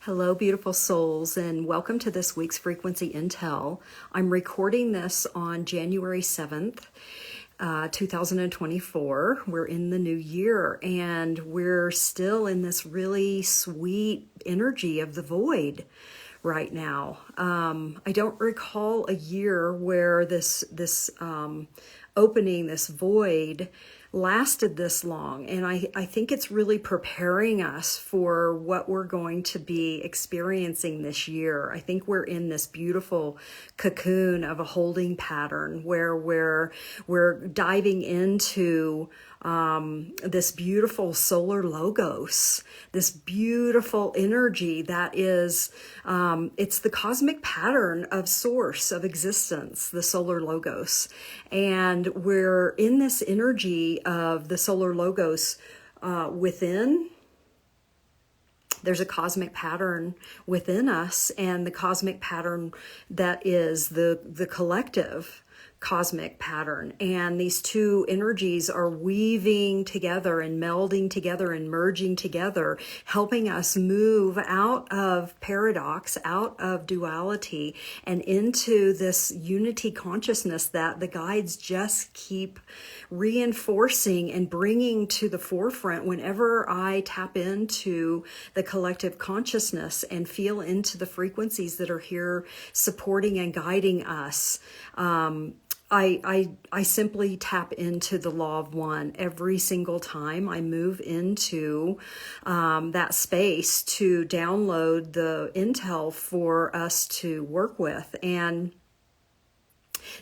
Hello, beautiful souls, and welcome to this week's Frequency Intel. I'm recording this on January 7th, 2024. We're in the new year, and we're still in this really sweet energy of the void right now. I don't recall a year where this opening, this void, lasted this long, and I think it's really preparing us for what we're going to be experiencing this year. I think we're in this beautiful cocoon of a holding pattern where we're diving into this beautiful solar logos, this beautiful energy that is, it's the cosmic pattern of source of existence, the solar logos. And we're in this energy of the solar logos within. There's a cosmic pattern within us, and the cosmic pattern that is the collective cosmic pattern. And these two energies are weaving together and melding together and merging together, helping us move out of paradox, out of duality, and into this unity consciousness that the guides just keep reinforcing and bringing to the forefront whenever I tap into the collective consciousness and feel into the frequencies that are here supporting and guiding us. I simply tap into the law of one every single time I move into that space to download the intel for us to work with. And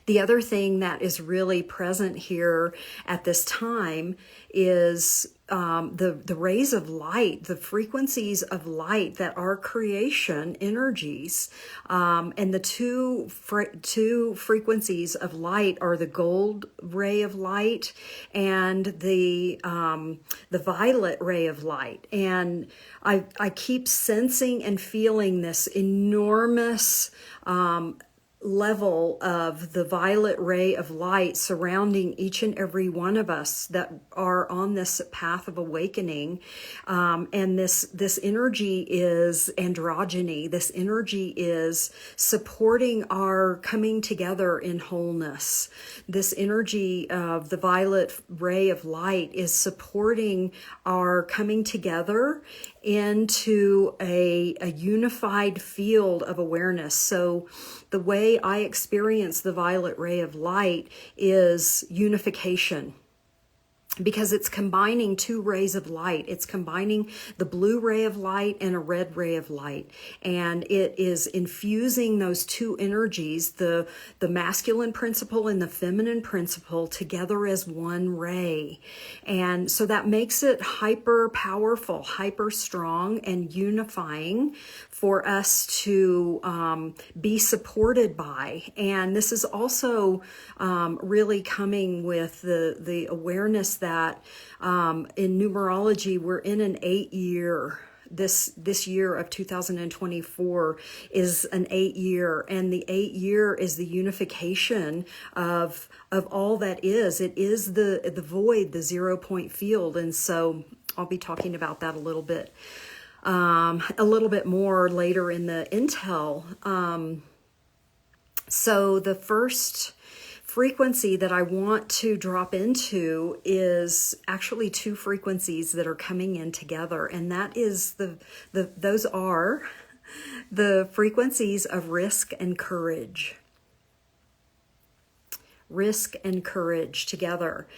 the other thing that is really present here at this time is the rays of light, the frequencies of light that are creation energies. And the two frequencies of light are the gold ray of light and the violet ray of light. And I keep sensing and feeling this enormous level of the violet ray of light surrounding each and every one of us that are on this path of awakening. And this energy is androgyny. This energy is supporting our coming together in wholeness. This energy of the violet ray of light is supporting our coming together into a unified field of awareness. So the way I experience the violet ray of light is unification, because it's combining two rays of light. It's combining the blue ray of light and a red ray of light. And it is infusing those two energies, the masculine principle and the feminine principle, together as one ray. And so that makes it hyper powerful, hyper strong, and unifying for us to be supported by. And this is also really coming with the awareness that in numerology, we're in an 8-year. This year of 2024 is an 8-year, and the 8-year is the unification of all that is. It is the void, the 0 point field. And so I'll be talking about that a little bit more later in the intel. So the first frequency that I want to drop into is actually two frequencies that are coming in together, and that is those are the frequencies of risk and courage. Risk and courage together.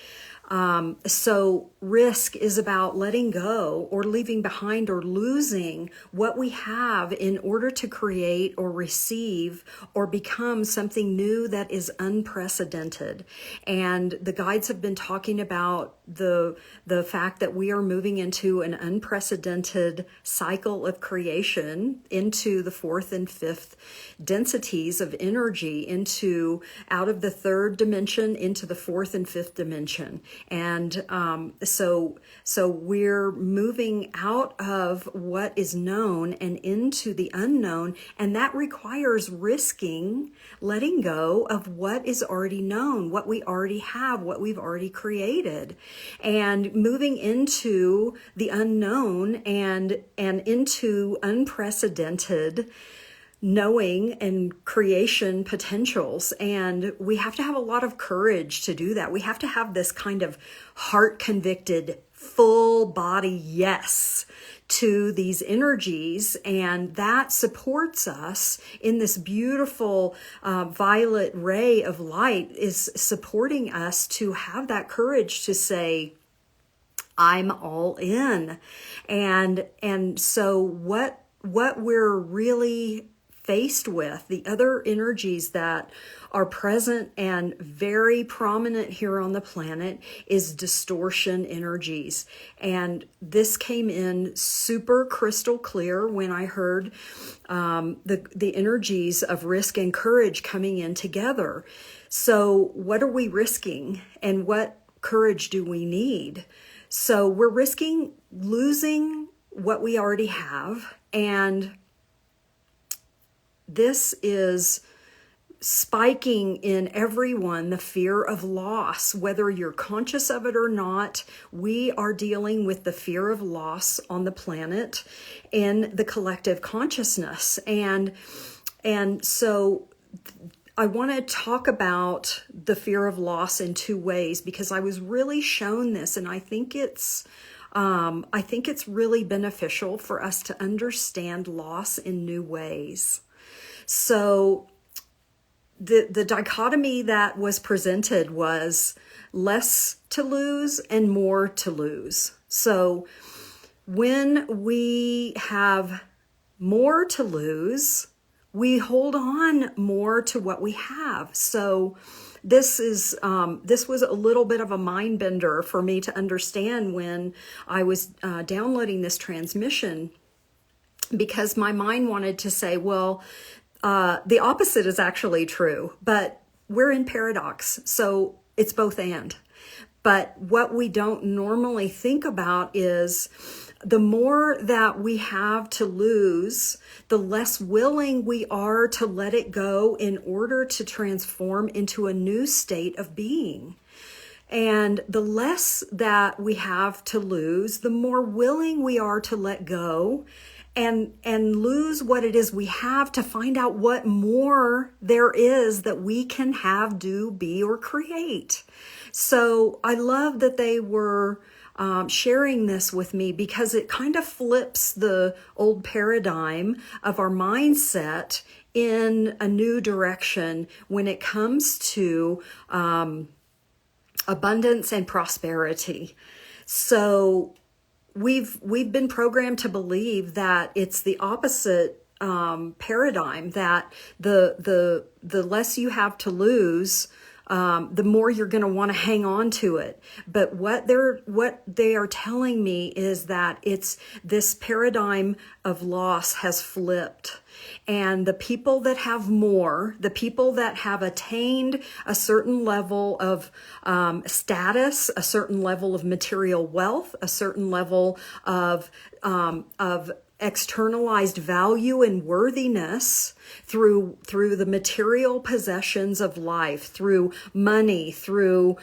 So risk is about letting go or leaving behind or losing what we have in order to create or receive or become something new that is unprecedented. And the guides have been talking about the fact that we are moving into an unprecedented cycle of creation, into the fourth and fifth densities of energy, out of the third dimension into the fourth and fifth dimension. And so we're moving out of what is known and into the unknown, and that requires risking letting go of what is already known, what we already have, what we've already created, and moving into the unknown and into unprecedented knowing and creation potentials. And we have to have a lot of courage to do that. We have to have this kind of heart convicted, full body yes to these energies, and that supports us in this beautiful violet ray of light, is supporting us to have that courage to say, I'm all in. And so what we're really faced with, the other energies that are present and very prominent here on the planet, is distortion energies. And this came in super crystal clear when I heard the energies of risk and courage coming in together. So what are we risking, and what courage do we need? So we're risking losing what we already have, and this is spiking in everyone the fear of loss. Whether you're conscious of it or not, we are dealing with the fear of loss on the planet in the collective consciousness. And so I want to talk about the fear of loss in two ways, because I was really shown this, and I think it's really beneficial for us to understand loss in new ways. So the dichotomy that was presented was less to lose and more to lose. So when we have more to lose, we hold on more to what we have. So this was a little bit of a mind bender for me to understand when I was downloading this transmission, because my mind wanted to say, well, the opposite is actually true, but we're in paradox, so it's both and. But what we don't normally think about is the more that we have to lose, the less willing we are to let it go in order to transform into a new state of being. And the less that we have to lose, the more willing we are to let go and lose what it is we have, to find out what more there is that we can have, do, be, or create. So I love that they were sharing this with me, because it kind of flips the old paradigm of our mindset in a new direction when it comes to abundance and prosperity. So we've been programmed to believe that it's the opposite paradigm, that the less you have to lose, the more you're going to want to hang on to it. But what they are telling me is that it's this paradigm of loss has flipped. And the people that have more, the people that have attained a certain level of status, a certain level of material wealth, a certain level of externalized value and worthiness through the material possessions of life, through money, through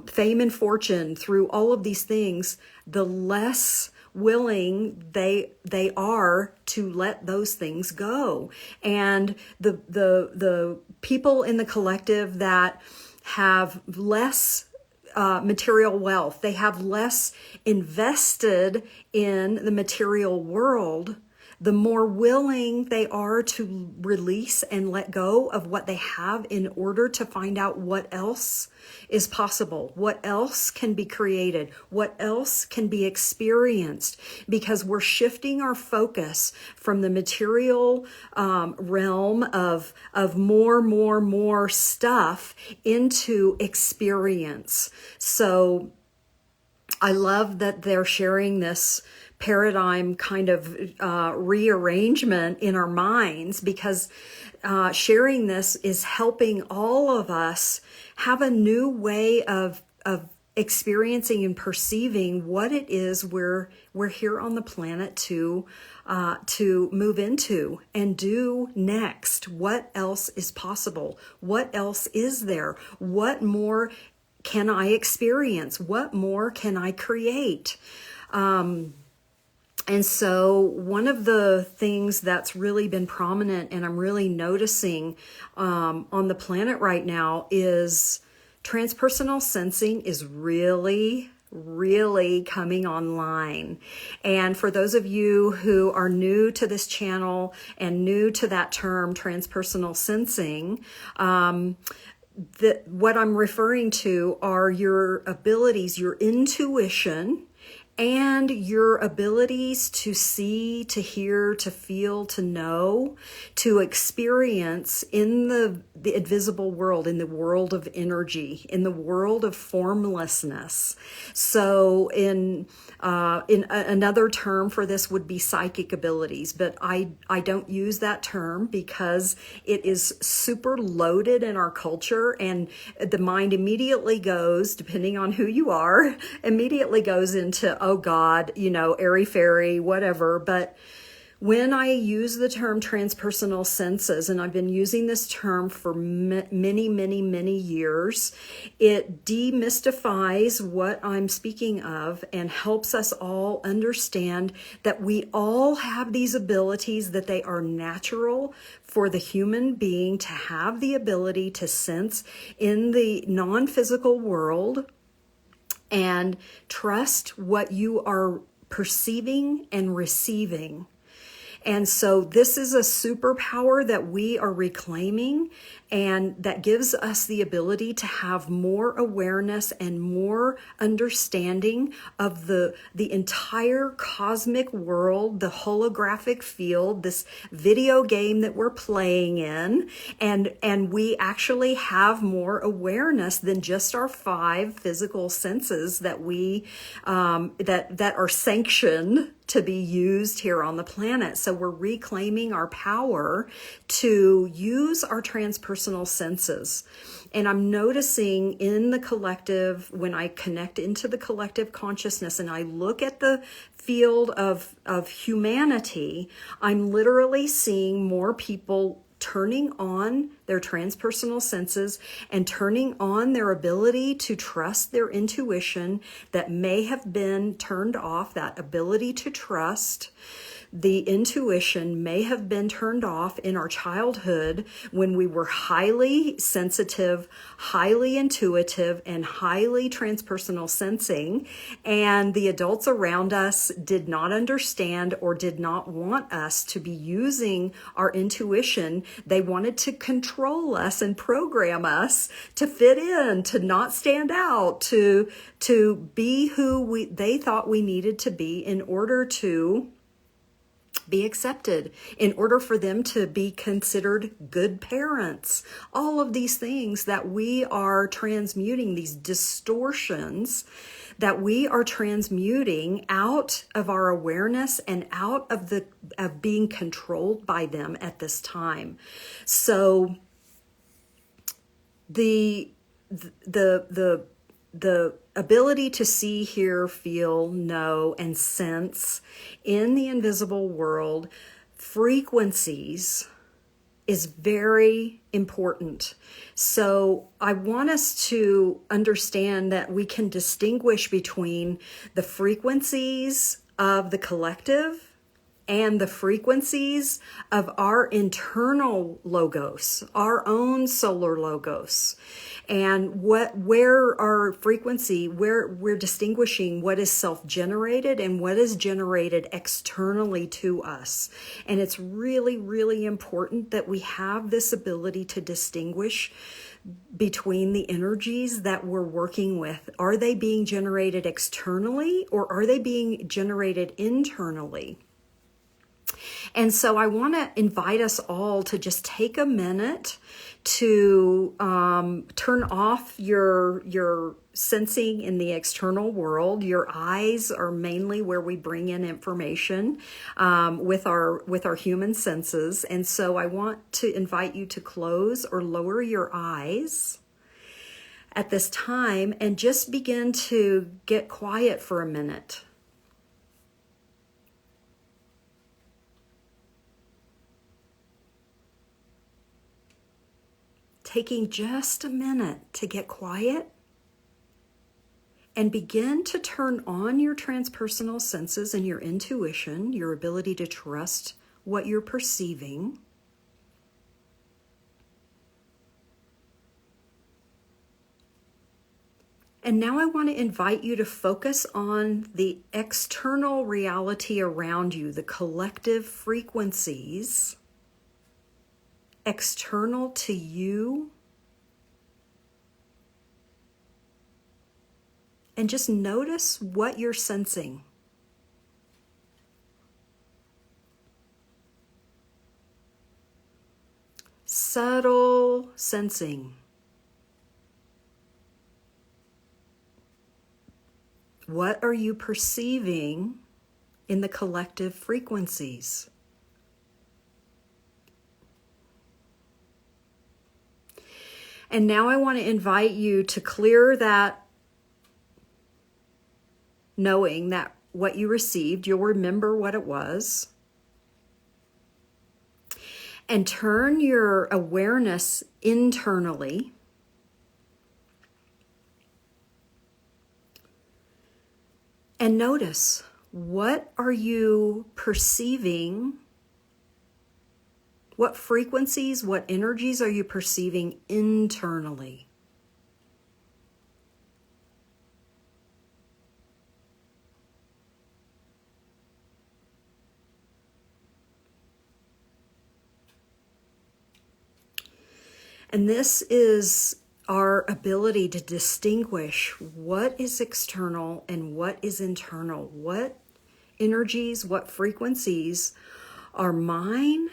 fame and fortune, through all of these things, the less willing they are to let those things go. And the people in the collective that have less material wealth, they have less invested in the material world, the more willing they are to release and let go of what they have in order to find out what else is possible, what else can be created, what else can be experienced, because we're shifting our focus from the material realm of more stuff into experience. So I love that they're sharing this paradigm kind of rearrangement in our minds, because sharing this is helping all of us have a new way of experiencing and perceiving what it is we're here on the planet to move into and do next. What else is possible? What else is there? What more can I experience? What more can I create? And so one of the things that's really been prominent and I'm really noticing on the planet right now is transpersonal sensing is really coming online. And for those of you who are new to this channel and new to that term, transpersonal sensing, what I'm referring to are your abilities, your intuition, and your abilities to see, to hear, to feel, to know, to experience in the invisible world, in the world of energy, in the world of formlessness. So in another term for this would be psychic abilities, but I don't use that term because it is super loaded in our culture, and the mind immediately goes, depending on who you are, immediately goes into, oh God, airy-fairy, whatever. But when I use the term transpersonal senses, and I've been using this term for many years, it demystifies what I'm speaking of and helps us all understand that we all have these abilities, that they are natural for the human being to have the ability to sense in the non-physical world and trust what you are perceiving and receiving. And so this is a superpower that we are reclaiming, and that gives us the ability to have more awareness and more understanding of the entire cosmic world, the holographic field, this video game that we're playing in. And we actually have more awareness than just our 5 physical senses that we that are sanctioned to be used here on the planet. So we're reclaiming our power to use our transpersonal senses. And I'm noticing in the collective, when I connect into the collective consciousness and I look at the field of humanity, I'm literally seeing more people turning on their transpersonal senses and turning on their ability to trust their intuition that may have been turned off. That ability to trust the intuition may have been turned off in our childhood when we were highly sensitive, highly intuitive, and highly transpersonal sensing, and the adults around us did not understand or did not want us to be using our intuition. They wanted to control us and program us to fit in, to not stand out, to be who they thought we needed to be in order to be accepted, in order for them to be considered good parents. All of these things that we are transmuting, these distortions that we are transmuting out of our awareness and out of being controlled by them at this time. So the ability to see, hear, feel, know, and sense in the invisible world, frequencies, is very important. So I want us to understand that we can distinguish between the frequencies of the collective and the frequencies of our internal logos, our own solar logos. And where our frequency, where we're distinguishing what is self-generated and what is generated externally to us. And it's really important that we have this ability to distinguish between the energies that we're working with. Are they being generated externally, or are they being generated internally? And so I want to invite us all to just take a minute to turn off your sensing in the external world. Your eyes are mainly where we bring in information with our human senses. And so I want to invite you to close or lower your eyes. at this time and just begin to get quiet for a minute. Taking just a minute to get quiet and begin to turn on your transpersonal senses and your intuition, your ability to trust what you're perceiving. And now I want to invite you to focus on the external reality around you, the collective frequencies external to you. And just notice what you're sensing. Subtle sensing. What are you perceiving in the collective frequencies? And now I want to invite you to clear that knowing that what you received, you'll remember what it was. And turn your awareness internally. And notice, what are you perceiving? What frequencies, what energies are you perceiving internally? And this is our ability to distinguish what is external and what is internal. What energies, what frequencies are mine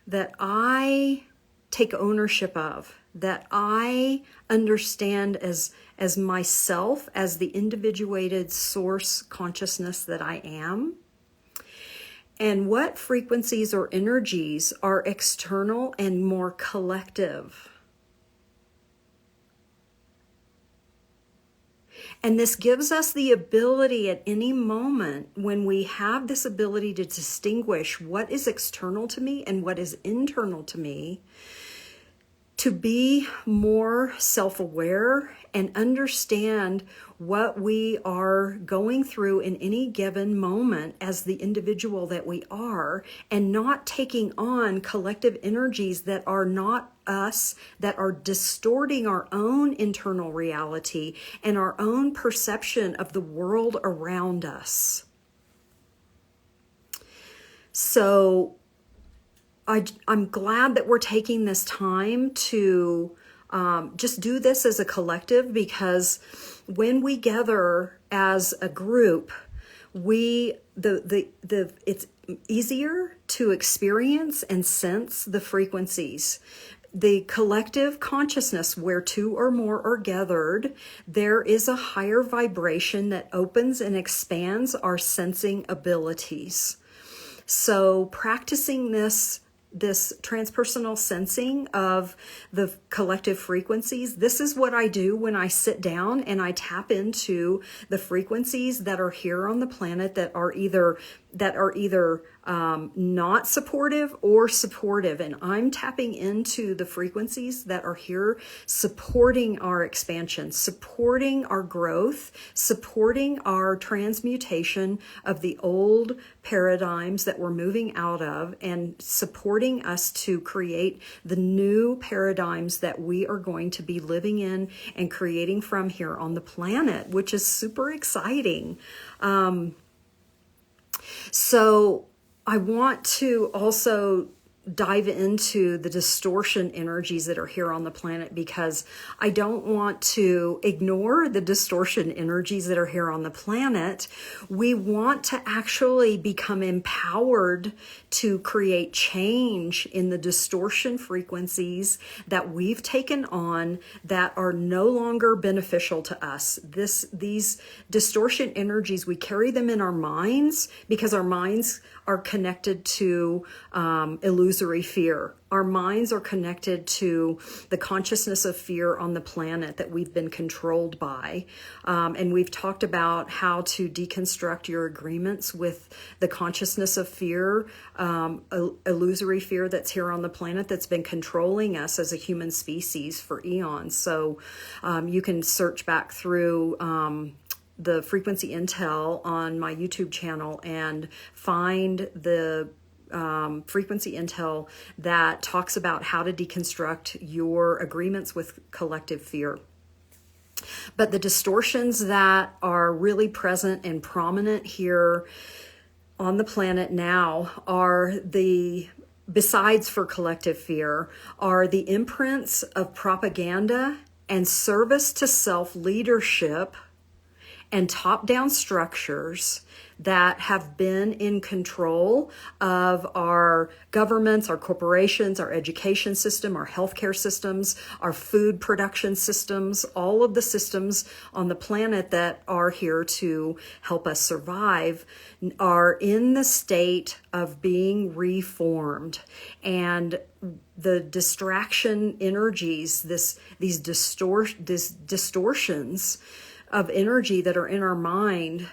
that I take ownership of, that I understand as myself, as the individuated source consciousness that I am. And what frequencies or energies are external and more collective. And this gives us the ability at any moment, when we have this ability to distinguish what is external to me and what is internal to me, to be more self-aware and understand what we are going through in any given moment as the individual that we are, and not taking on collective energies that are not us, that are distorting our own internal reality and our own perception of the world around us. So I'm glad that we're taking this time to just do this as a collective, because when we gather as a group, it's easier to experience and sense the frequencies. The collective consciousness, where two or more are gathered, there is a higher vibration that opens and expands our sensing abilities. So practicing this transpersonal sensing of the collective frequencies, this is what I do when I sit down and I tap into the frequencies that are here on the planet that are either not supportive or supportive. And I'm tapping into the frequencies that are here supporting our expansion, supporting our growth, supporting our transmutation of the old paradigms that we're moving out of, and supporting us to create the new paradigms that we are going to be living in and creating from here on the planet, which is super exciting. So I want to also dive into the distortion energies that are here on the planet, because I don't want to ignore the distortion energies that are here on the planet. We want to actually become empowered to create change in the distortion frequencies that we've taken on that are no longer beneficial to us. These distortion energies, we carry them in our minds because our minds are connected to illusory fear. Our minds are connected to the consciousness of fear on the planet that we've been controlled by. And we've talked about how to deconstruct your agreements with the consciousness of fear, illusory fear that's here on the planet that's been controlling us as a human species for eons. So you can search back through the frequency intel on my YouTube channel and find the frequency intel that talks about how to deconstruct your agreements with collective fear. But the distortions that are really present and prominent here on the planet now are besides for collective fear, are the imprints of propaganda and service to self leadership and top-down structures that have been in control of our governments, our corporations, our education system, our healthcare systems, our food production systems, all of the systems on the planet that are here to help us survive are in the state of being reformed. And the distraction energies, these distortions of energy that are in our mind,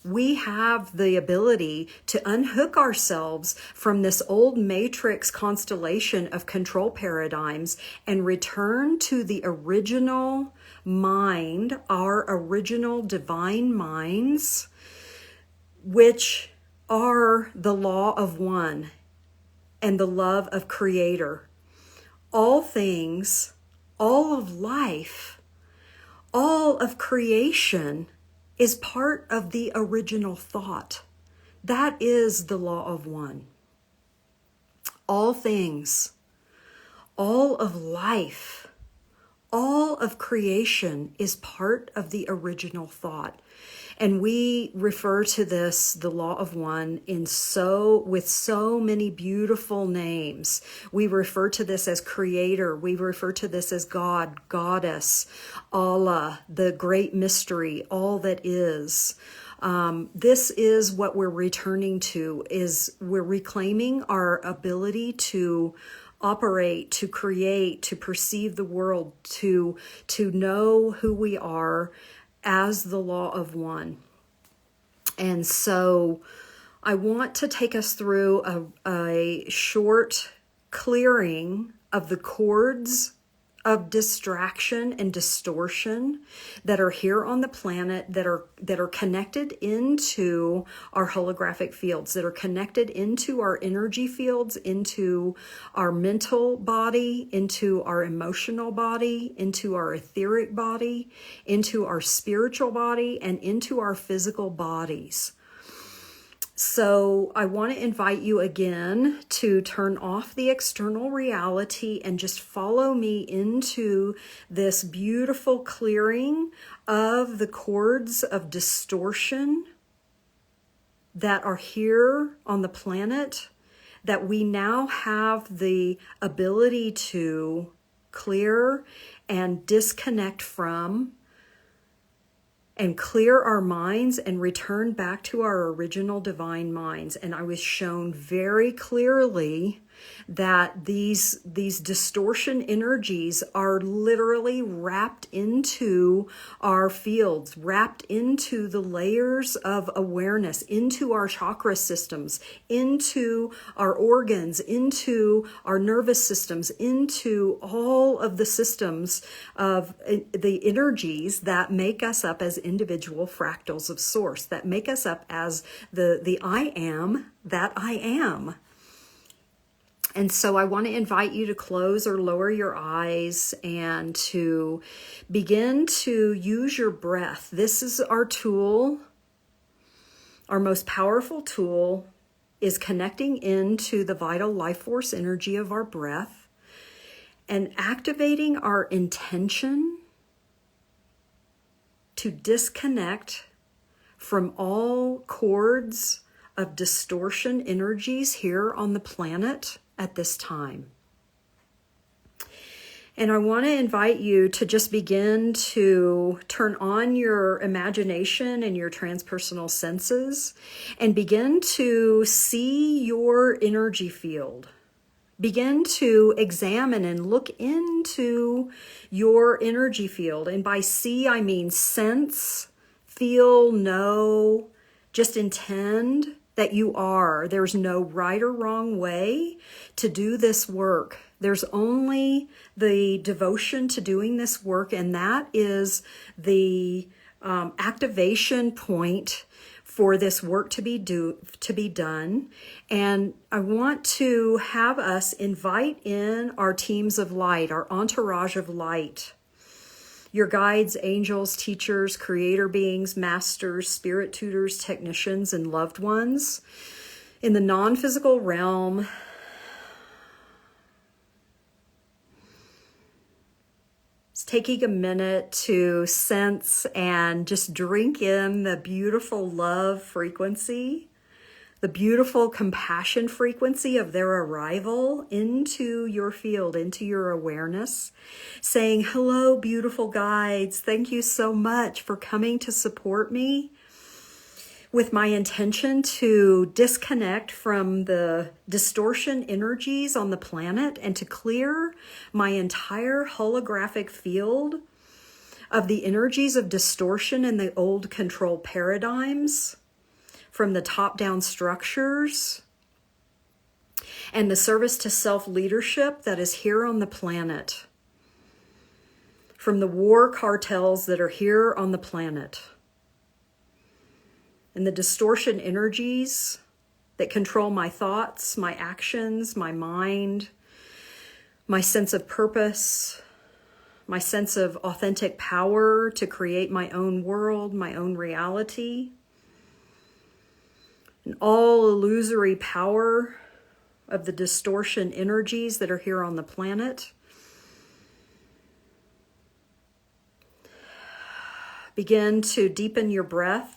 we have the ability to unhook ourselves from this old matrix constellation of control paradigms and return to the original mind, our original divine minds, which are the law of one and the love of Creator. All things, all of life, all of creation is part of the original thought. That is the law of one. All things, all of life, all of creation is part of the original thought. And we refer to this, the law of one, with so many beautiful names. We refer to this as Creator. We refer to this as God, Goddess, Allah, the great mystery, all that is. This is what we're returning to, is we're reclaiming our ability to operate, to create, to perceive the world, to know who we are as the law of one. And so I want to take us through a short clearing of the cords of distraction and distortion that are here on the planet, that are connected into our holographic fields, that are connected into our energy fields, into our mental body, into our emotional body, into our etheric body, into our spiritual body, and into our physical bodies. So I want to invite you again to turn off the external reality and just follow me into this beautiful clearing of the cords of distortion that are here on the planet, that we now have the ability to clear and disconnect from, and clear our minds and return back to our original divine minds. And I was shown very clearly that these distortion energies are literally wrapped into our fields, wrapped into the layers of awareness, into our chakra systems, into our organs, into our nervous systems, into all of the systems of the energies that make us up as individual fractals of source, that make us up as the I am that I am. And so I want to invite you to close or lower your eyes and to begin to use your breath. This is our tool. Our most powerful tool is connecting into the vital life force energy of our breath and activating our intention to disconnect from all cords of distortion energies here on the planet at this time. And I want to invite you to just begin to turn on your imagination and your transpersonal senses and begin to see your energy field. Begin to examine and look into your energy field. And by see, I mean sense, feel, know, just intend that you are. There's no right or wrong way to do this work. There's only the devotion to doing this work, and that is the activation point for this work to be done. And I want to have us invite in our teams of light, our entourage of light, your guides, angels, teachers, creator beings, masters, spirit tutors, technicians, and loved ones in the non-physical realm. It's taking a minute to sense and just drink in the beautiful love frequency, the beautiful compassion frequency of their arrival into your field, into your awareness, saying, hello, beautiful guides. Thank you so much for coming to support me with my intention to disconnect from the distortion energies on the planet and to clear my entire holographic field of the energies of distortion and the old control paradigms from the top-down structures and the service to self-leadership that is here on the planet, from the war cartels that are here on the planet, and the distortion energies that control my thoughts, my actions, my mind, my sense of purpose, my sense of authentic power to create my own world, my own reality, and all illusory power of the distortion energies that are here on the planet. Begin to deepen your breath.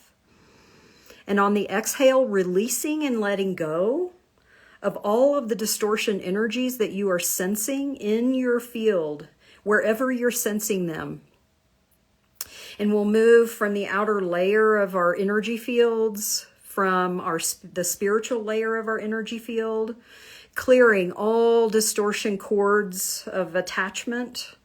And on the exhale, releasing and letting go of all of the distortion energies that you are sensing in your field, wherever you're sensing them. And we'll move from the outer layer of our energy fields, from the spiritual layer of our energy field, clearing all distortion cords of attachment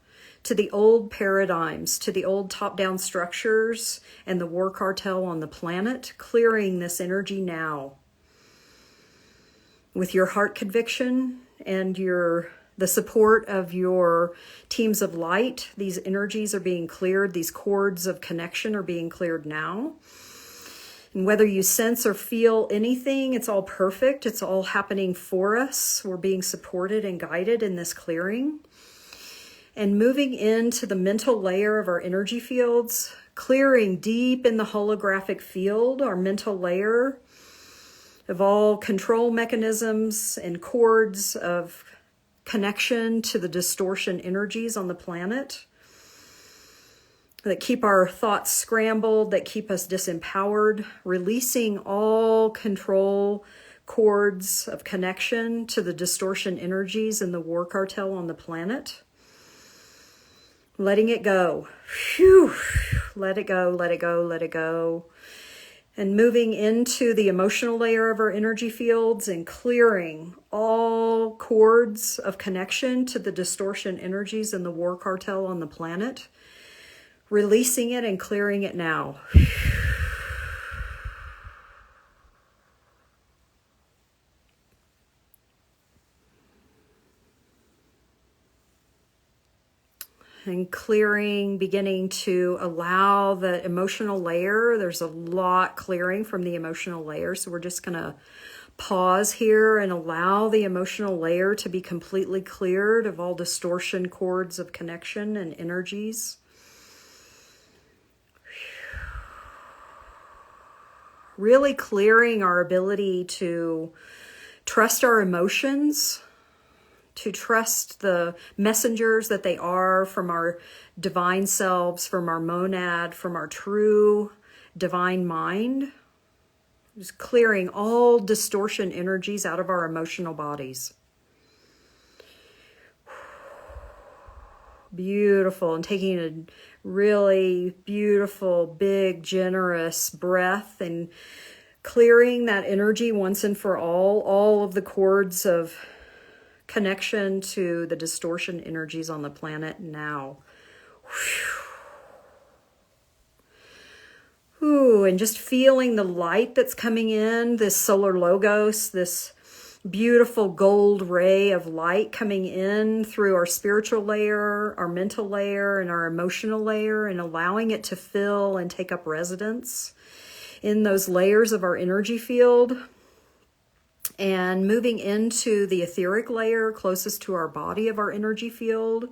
to the old paradigms, to the old top-down structures and the war cartel on the planet, clearing this energy now. With your heart conviction and the support of your teams of light, these energies are being cleared, these cords of connection are being cleared now. And whether you sense or feel anything, it's all perfect. It's all happening for us. We're being supported and guided in this clearing. And moving into the mental layer of our energy fields, clearing deep in the holographic field, our mental layer of all control mechanisms and cords of connection to the distortion energies on the planet that keep our thoughts scrambled, that keep us disempowered, releasing all control cords of connection to the distortion energies and the war cartel on the planet. Letting it go. Phew. Let it go, let it go, let it go. And moving into the emotional layer of our energy fields and clearing all cords of connection to the distortion energies and the war cartel on the planet. Releasing it and clearing it now. And clearing, beginning to allow the emotional layer. There's a lot clearing from the emotional layer. So we're just going to pause here and allow the emotional layer to be completely cleared of all distortion cords of connection and energies. Really clearing our ability to trust our emotions, to trust the messengers that they are from our divine selves, from our monad, from our true divine mind. Just clearing all distortion energies out of our emotional bodies. Beautiful. And taking a really beautiful, big, generous breath and clearing that energy once and for all of the cords of connection to the distortion energies on the planet now. Ooh, and just feeling the light that's coming in, this solar logos, this beautiful gold ray of light coming in through our spiritual layer, our mental layer, and our emotional layer, and allowing it to fill and take up residence in those layers of our energy field, and moving into the etheric layer closest to our body of our energy field,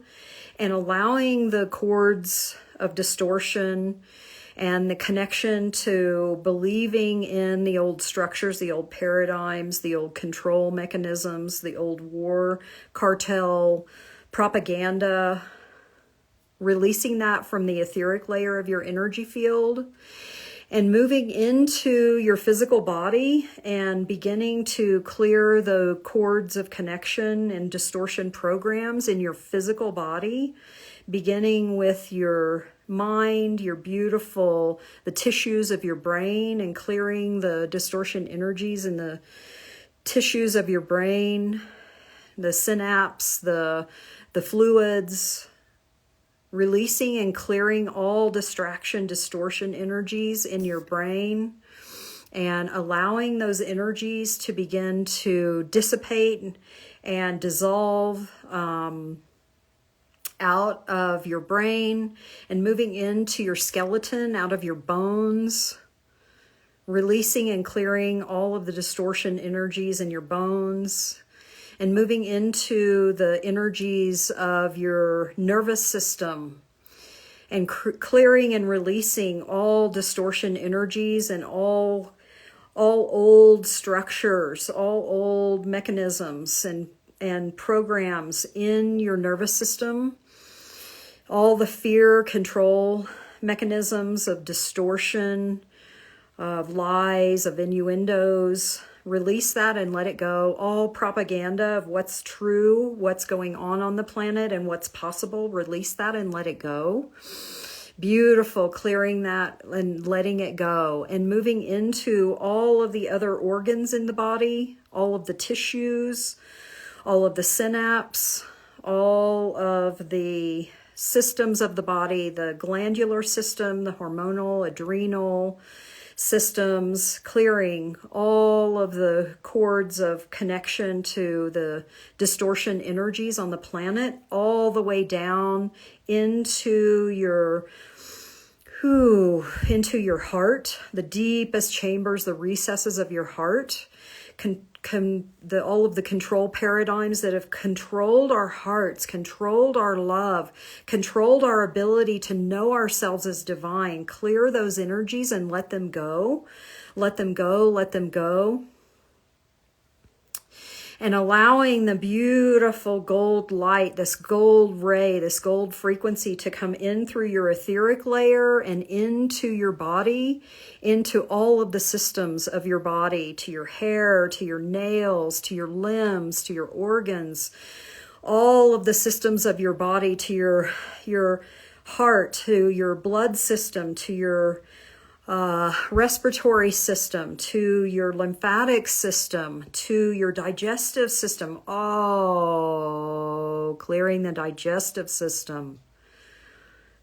and allowing the cords of distortion and the connection to believing in the old structures, the old paradigms, the old control mechanisms, the old war, cartel, propaganda, releasing that from the etheric layer of your energy field, and moving into your physical body and beginning to clear the cords of connection and distortion programs in your physical body, beginning with your mind, the tissues of your brain, and clearing the distortion energies in the tissues of your brain, the synapse, the fluids, releasing and clearing all distraction, distortion energies in your brain, and allowing those energies to begin to dissipate and dissolve out of your brain, and moving into your skeleton, out of your bones, releasing and clearing all of the distortion energies in your bones, and moving into the energies of your nervous system, and clearing and releasing all distortion energies and all old structures, all old mechanisms and programs in your nervous system, all the fear, control mechanisms of distortion, of lies, of innuendos. Release that and let it go. All propaganda of what's true, what's going on the planet, and what's possible. Release that and let it go. Beautiful, clearing that and letting it go, and moving into all of the other organs in the body, all of the tissues, all of the synapse, all of the systems of the body, the glandular system, the hormonal, adrenal systems, clearing all of the cords of connection to the distortion energies on the planet, all the way down into your heart, the deepest chambers, the recesses of your heart, all of the control paradigms that have controlled our hearts, controlled our love, controlled our ability to know ourselves as divine. Clear those energies and let them go. Let them go, let them go. And allowing the beautiful gold light, this gold ray, this gold frequency to come in through your etheric layer and into your body, into all of the systems of your body, to your hair, to your nails, to your limbs, to your organs, all of the systems of your body, to your heart, to your blood system, to your respiratory system, to your lymphatic system, to your digestive system. Oh, clearing the digestive system.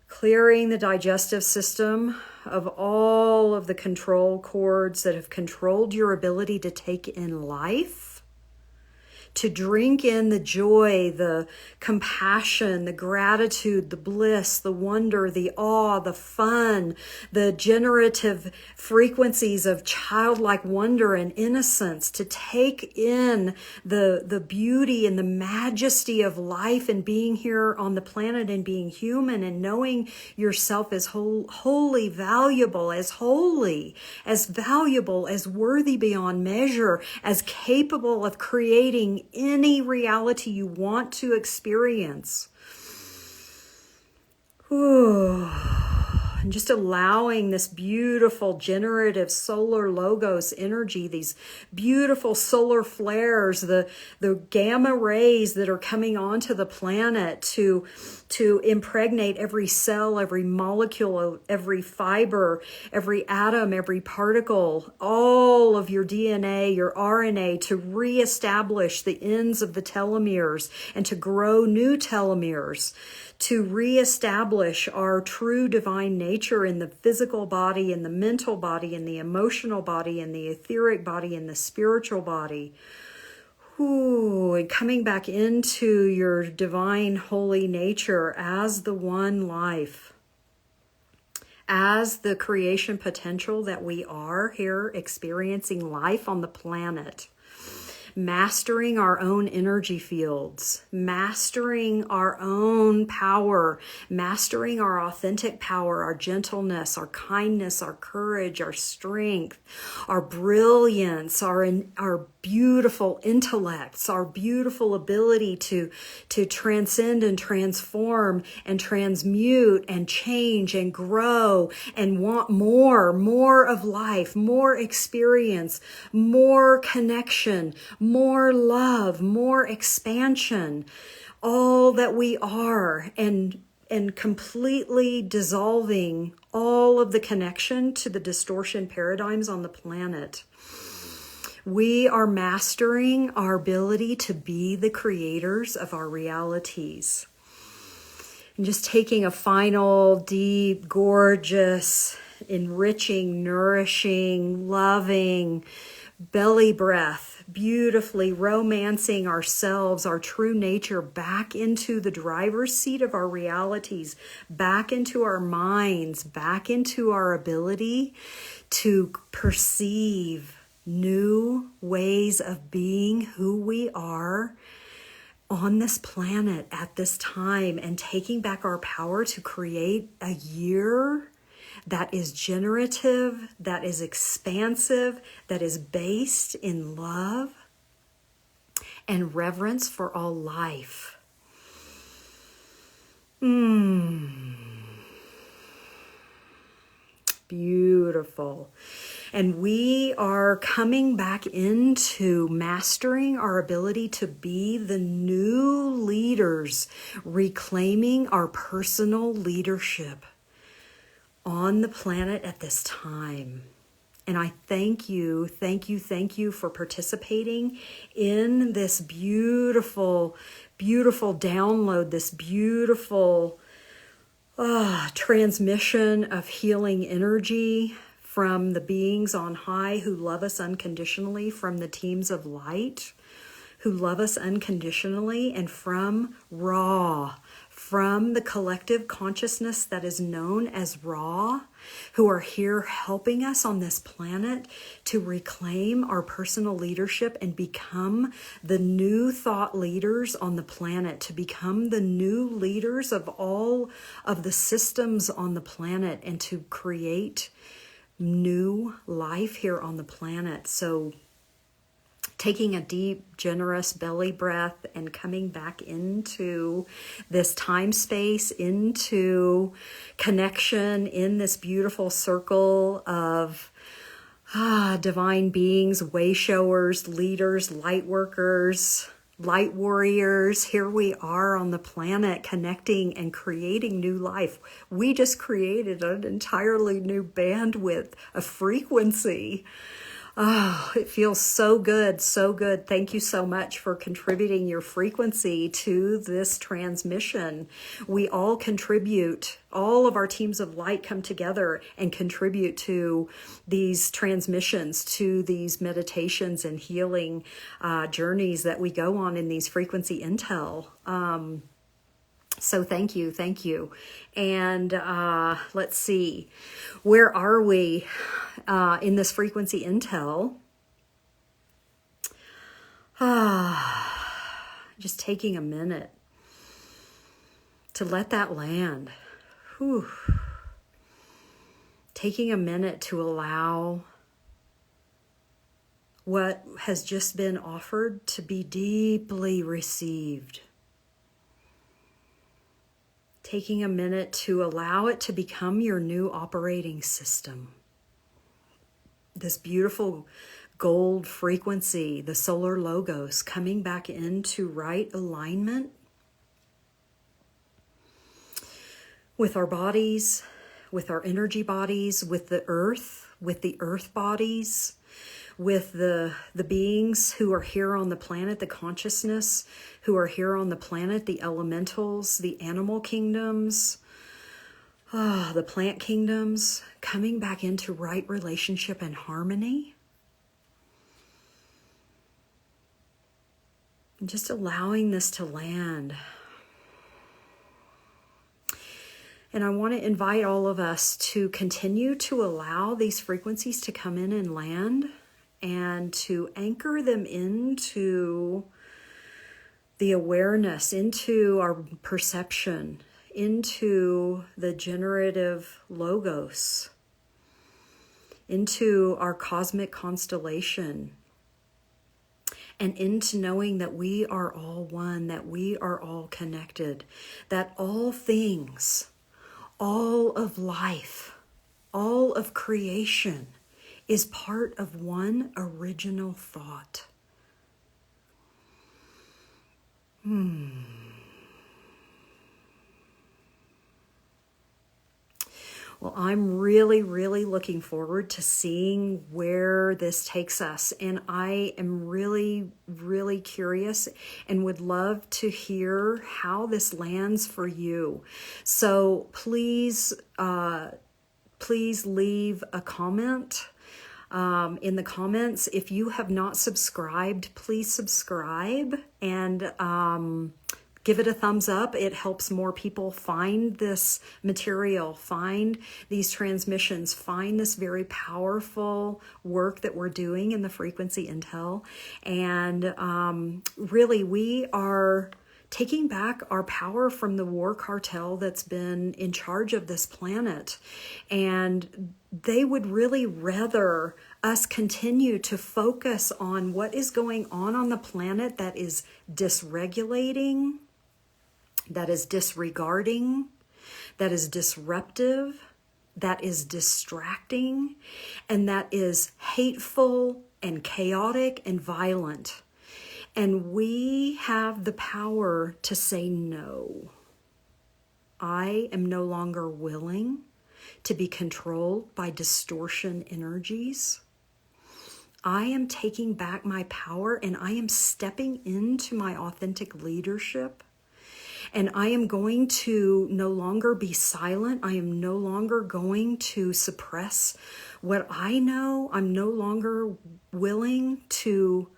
Clearing the digestive system of all of the control cords that have controlled your ability to take in life, to drink in the joy, the compassion, the gratitude, the bliss, the wonder, the awe, the fun, the generative frequencies of childlike wonder and innocence, to take in the beauty and the majesty of life and being here on the planet and being human and knowing yourself as wholly valuable, as holy, as valuable, as worthy beyond measure, as capable of creating any reality you want to experience. Ooh. And just allowing this beautiful generative solar logos energy, these beautiful solar flares, the gamma rays that are coming onto the planet to impregnate every cell, every molecule, every fiber, every atom, every particle, all of your DNA, your RNA, to reestablish the ends of the telomeres and to grow new telomeres, to reestablish our true divine nature in the physical body, in the mental body, in the emotional body, in the etheric body, in the spiritual body. Ooh, and coming back into your divine holy nature as the one life, as the creation potential that we are here experiencing life on the planet. Mastering our own energy fields, mastering our own power, mastering our authentic power, our gentleness, our kindness, our courage, our strength, our brilliance, our beautiful intellects, our beautiful ability to transcend and transform and transmute and change and grow and want more of life, more experience, more connection, more love, more expansion, all that we are, and completely dissolving all of the connection to the distortion paradigms on the planet. We are mastering our ability to be the creators of our realities. And just taking a final, deep, gorgeous, enriching, nourishing, loving belly breath, beautifully romancing ourselves, our true nature, back into the driver's seat of our realities, back into our minds, back into our ability to perceive new ways of being who we are on this planet at this time, and taking back our power to create a year that is generative, that is expansive, that is based in love and reverence for all life. Beautiful. And we are coming back into mastering our ability to be the new leaders, reclaiming our personal leadership on the planet at this time. And I thank you for participating in this beautiful, beautiful download, this beautiful transmission of healing energy from the beings on high who love us unconditionally, from the teams of light who love us unconditionally, and from the collective consciousness that is known as Ra, who are here helping us on this planet to reclaim our personal leadership and become the new thought leaders on the planet, to become the new leaders of all of the systems on the planet, and to create new life here on the planet. So taking a deep, generous belly breath and coming back into this time space, into connection in this beautiful circle of divine beings, way showers, leaders, light workers, light warriors. Here we are on the planet connecting and creating new life. We just created an entirely new bandwidth, a frequency. Oh, it feels so good, so good. Thank you so much for contributing your frequency to this transmission. We all contribute. All of our teams of light come together and contribute to these transmissions, to these meditations and healing journeys that we go on in these frequency intel. So thank you. And let's see, where are we in this frequency intel? Just taking a minute to let that land. Whew. Taking a minute to allow what has just been offered to be deeply received. taking a minute to allow it to become your new operating system. This beautiful gold frequency, the solar logos, coming back into right alignment with our bodies, with our energy bodies, with the earth bodies, with the beings who are here on the planet, the consciousness who are here on the planet, the elementals, the animal kingdoms, the plant kingdoms, coming back into right relationship and harmony. And just allowing this to land. And I want to invite all of us to continue to allow these frequencies to come in and land, and to anchor them into the awareness, into our perception, into the generative logos, into our cosmic constellation, and into knowing that we are all one, that we are all connected, that all things, all of life, all of creation is part of one original thought. Well, I'm really, really looking forward to seeing where this takes us. And I am really, really curious and would love to hear how this lands for you. So please leave a comment. In the comments, if you have not subscribed, please subscribe and give it a thumbs up. It helps more people find this material, find these transmissions, find this very powerful work that we're doing in the frequency intel. And really, we are taking back our power from the war cartel that's been in charge of this planet. And they would really rather us continue to focus on what is going on the planet that is dysregulating, that is disregarding, that is disruptive, that is distracting, and that is hateful and chaotic and violent. And we have the power to say no. I am no longer willing to be controlled by distortion energies. I am taking back my power, and I am stepping into my authentic leadership. And I am going to no longer be silent. I am no longer going to suppress what I know. I'm no longer willing to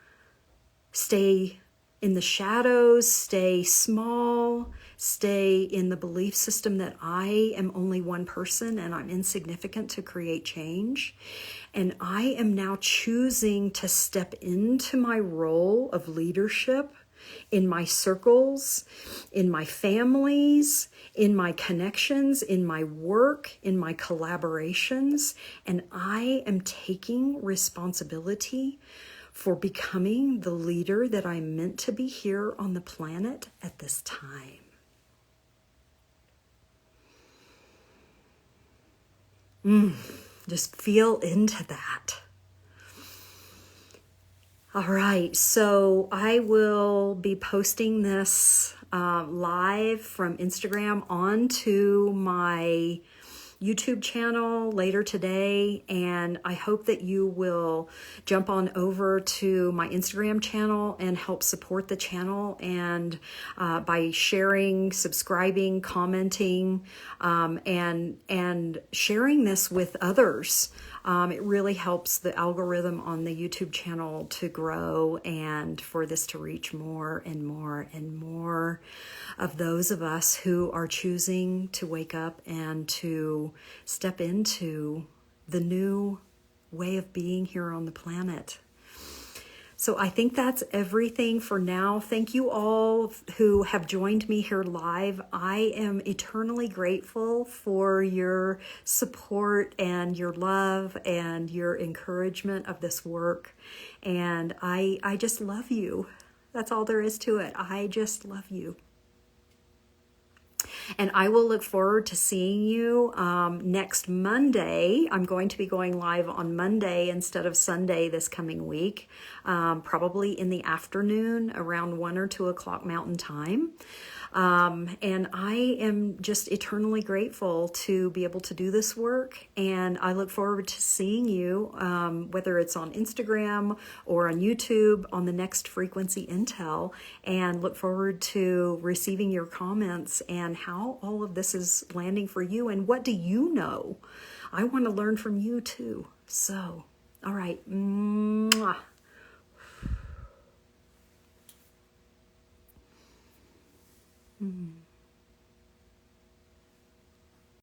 stay in the shadows, stay small, stay in the belief system that I am only one person and I'm insignificant to create change. And I am now choosing to step into my role of leadership in my circles, in my families, in my connections, in my work, in my collaborations. And I am taking responsibility for becoming the leader that I'm meant to be here on the planet at this time. Just feel into that. All right, so I will be posting this live from Instagram onto my YouTube channel later today, and I hope that you will jump on over to my Instagram channel and help support the channel, and by sharing, subscribing, commenting, and sharing this with others. It really helps the algorithm on the YouTube channel to grow and for this to reach more and more and more of those of us who are choosing to wake up and to step into the new way of being here on the planet. So I think that's everything for now. Thank you all who have joined me here live. I am eternally grateful for your support and your love and your encouragement of this work. And I just love you. That's all there is to it. I just love you. And I will look forward to seeing you next Monday. I'm going to be going live on Monday instead of Sunday this coming week, probably in the afternoon around 1 or 2 o'clock Mountain Time. And I am just eternally grateful to be able to do this work. And I look forward to seeing you, whether it's on Instagram or on YouTube, on the next Frequency Intel, and look forward to receiving your comments and how all of this is landing for you. And what do you know? I want to learn from you too. So, all right. Mwah. Mm.